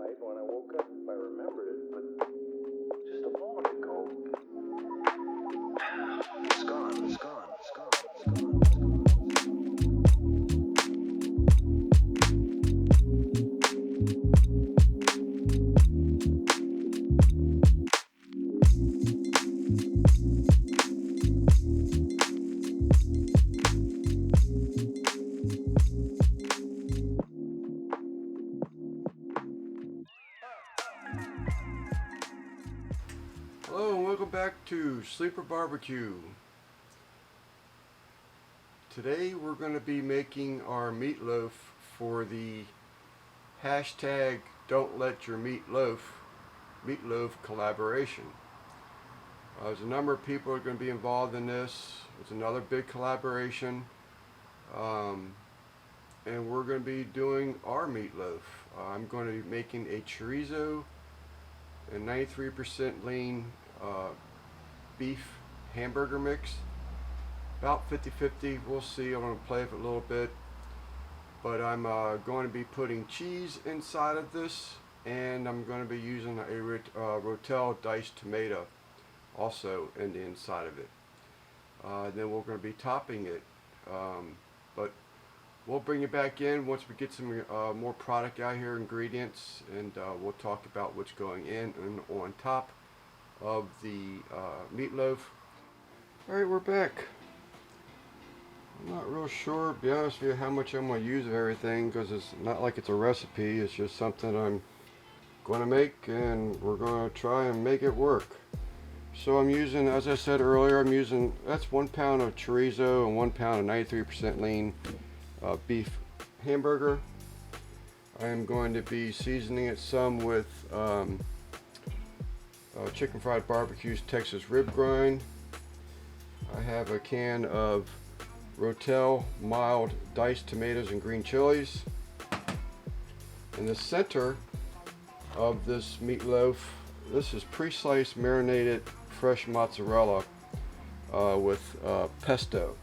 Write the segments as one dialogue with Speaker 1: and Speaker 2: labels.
Speaker 1: night when I woke up. I remembered it, but just a moment ago, it's gone, it's gone, it's gone, it's gone.
Speaker 2: Hello and welcome back to sleeperbbq. Today we're going to be making our meatloaf for the hashtag Don't Let Your Meat Loaf meatloaf collaboration. There's a number of people who are going to be involved in this. It's another big collaboration, and we're going to be doing our meatloaf. I'm going to be making a chorizo and 93% lean beef hamburger mix, about 50-50. We'll see. I'm going to play with it a little bit, but I'm going to be putting cheese inside of this, and I'm going to be using a Rotella diced tomato also in the inside of it. Then we're going to be topping it, but we'll bring you back in once we get some more product out here, ingredients, and we'll talk about what's going in and on top of the meatloaf. Alright, we're back. I'm not real sure, to be honest with you, how much I'm going to use of everything, because it's not like it's a recipe. It's just something I'm going to make, and we're going to try and make it work. So I'm using, as I said earlier, that's 1 pound of chorizo and 1 pound of 93% lean beef hamburger. I am going to be seasoning it some with Chicken Fried Barbecue's Texas Rib Grind. I have a can of Rotella mild diced tomatoes and green chilies. In the center of this meatloaf, this is pre-sliced marinated fresh mozzarella with pesto.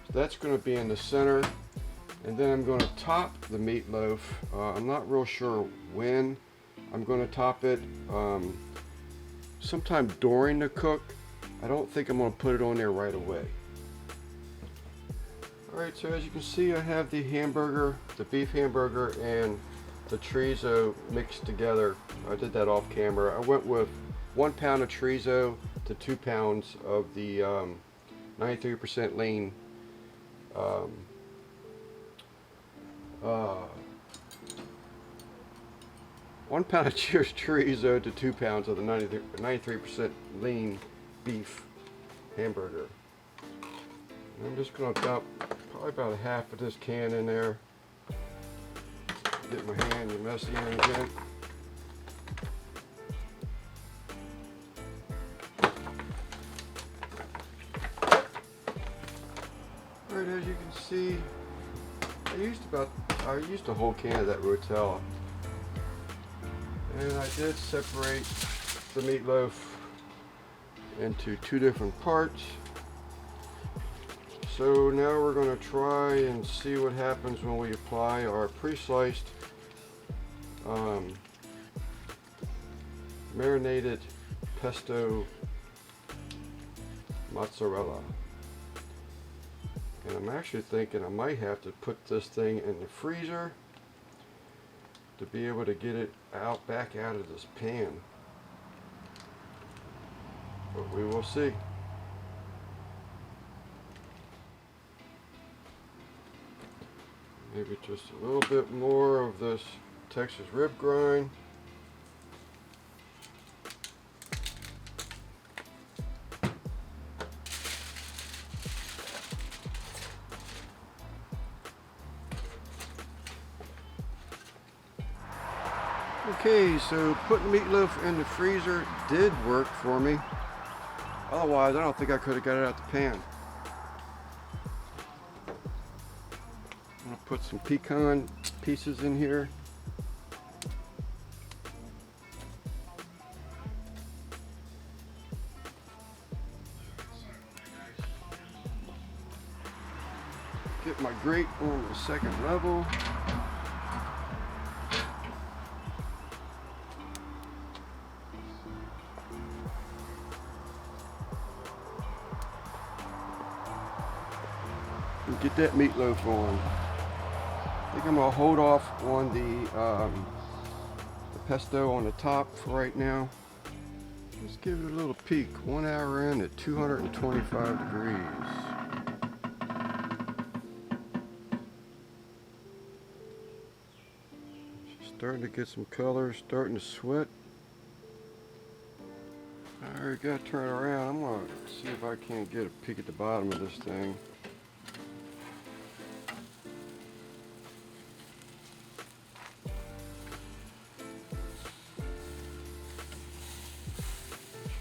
Speaker 2: So that's going to be in the center. And then I'm going to top the meatloaf. I'm not real sure when I'm going to top it. Sometime during the cook. I don't think I'm going to put it on there right away. Alright, so as you can see, I have the hamburger, the beef hamburger, and the chorizo mixed together. I did that off camera. I went with 1 pound of chorizo to 2 pounds of the 93% lean 1 pound of chorizo to 2 pounds of the 93% lean beef hamburger. And I'm just going to dump probably about a half of this can in there. Get my hand messy in again. Alright, as you can see, I used a whole can of that Rotella, and I did separate the meatloaf into 2 different parts. So now we're going to try and see what happens when we apply our pre-sliced marinated pesto mozzarella. And I'm actually thinking I might have to put this thing in the freezer to be able to get it back out of this pan. But we will see. Maybe just a little bit more of this Texas rib grind. Okay, so putting meatloaf in the freezer did work for me. Otherwise, I don't think I could have got it out the pan. I'm going to put some pecan pieces in here. Get my grate on the second level. get that meatloaf on. I think I'm gonna hold off on the pesto on the top for right now. Let's give it a little peek. 1 hour in at 225 degrees. She's starting to get some color, starting to sweat. I already got to turn it around. I'm going to see if I can't get a peek at the bottom of this thing.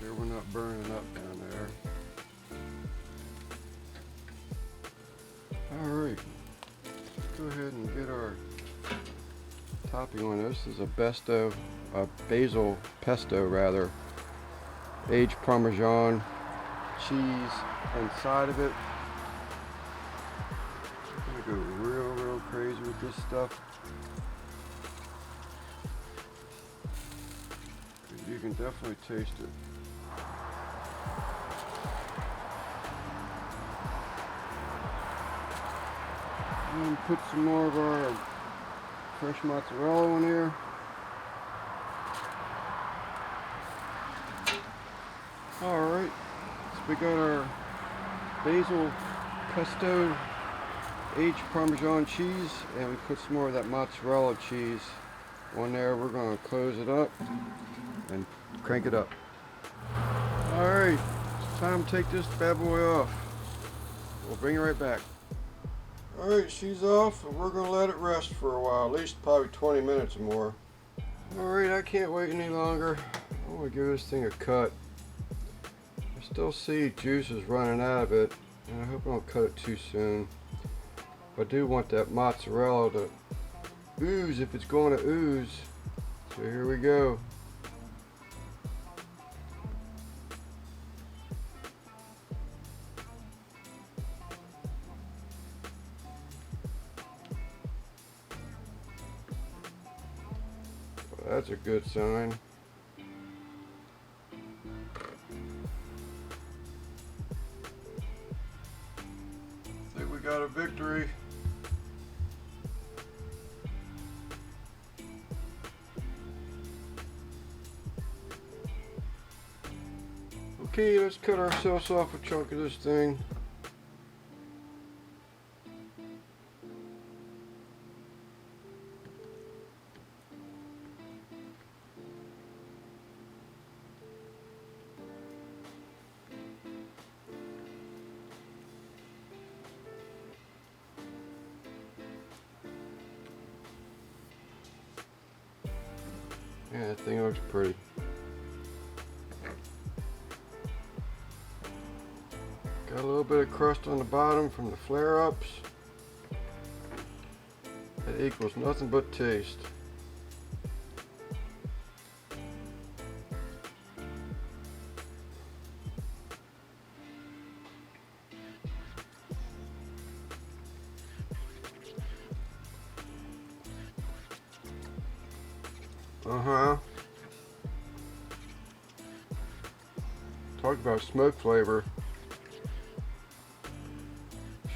Speaker 2: Sure we're not burning up down there. Alright, let's go ahead and get our topping on this. This is a basil pesto rather. Aged Parmesan cheese inside of it. I'm gonna go real crazy with this stuff. You can definitely taste it. And put some more of our fresh mozzarella on here. Alright, so we got our basil pesto aged Parmesan cheese, and we put some more of that mozzarella cheese on there. We're going to close it up and crank it up. Alright, it's time to take this bad boy off. We'll bring it right back. Alright, she's off, and we're going to let it rest for a while, at least probably 20 minutes or more. Alright, I can't wait any longer. I want to give this thing a cut. I still see juices running out of it, and I hope I don't cut it too soon. I do want that mozzarella to ooze if it's going to ooze. So here we go. Well, that's a good sign. I think we got a victory. Okay, let's cut ourselves off a chunk of this thing. Yeah, that thing looks pretty. Got a little bit of crust on the bottom from the flare-ups. That equals nothing but taste. Talk about smoke flavor.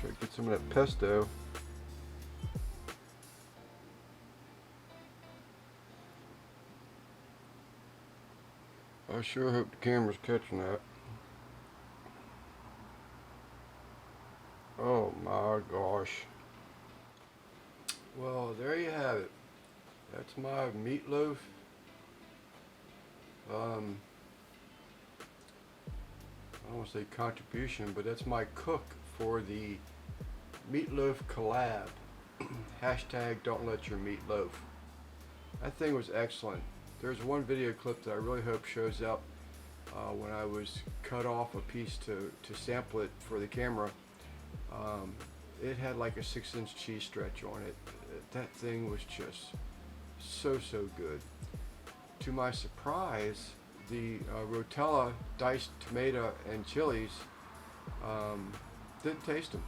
Speaker 2: Should get some of that pesto. I sure hope the camera's catching that. Oh my gosh. Well, there you have it. That's my meatloaf. I don't want to say contribution, but that's my cook for the Meatloaf collab. Hashtag don't let your meat loaf. That thing was excellent. There's one video clip that I really hope shows up when I was cut off a piece to sample it for the camera. It had like a 6-inch cheese stretch on it. That thing was just so good. To my surprise, the Rotella diced tomato and chilies didn't taste them.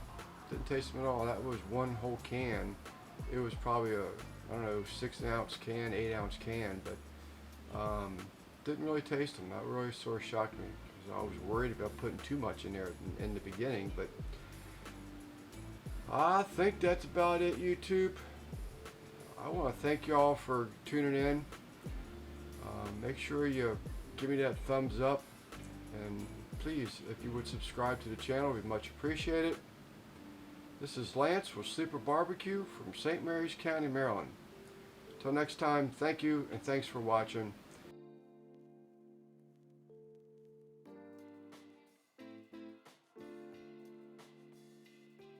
Speaker 2: Didn't taste them at all. That was one whole can. It was probably a, I don't know, 6-ounce can, 8-ounce can, but didn't really taste them. That really sort of shocked me because I was worried about putting too much in there in the beginning. But I think that's about it, YouTube. I want to thank you all for tuning in. Make sure you give me that thumbs up, and please, if you would subscribe to the channel, we'd much appreciate it. This is Lance with Sleeper Barbecue from St. Mary's County, Maryland. Till next time, thank you and thanks for watching.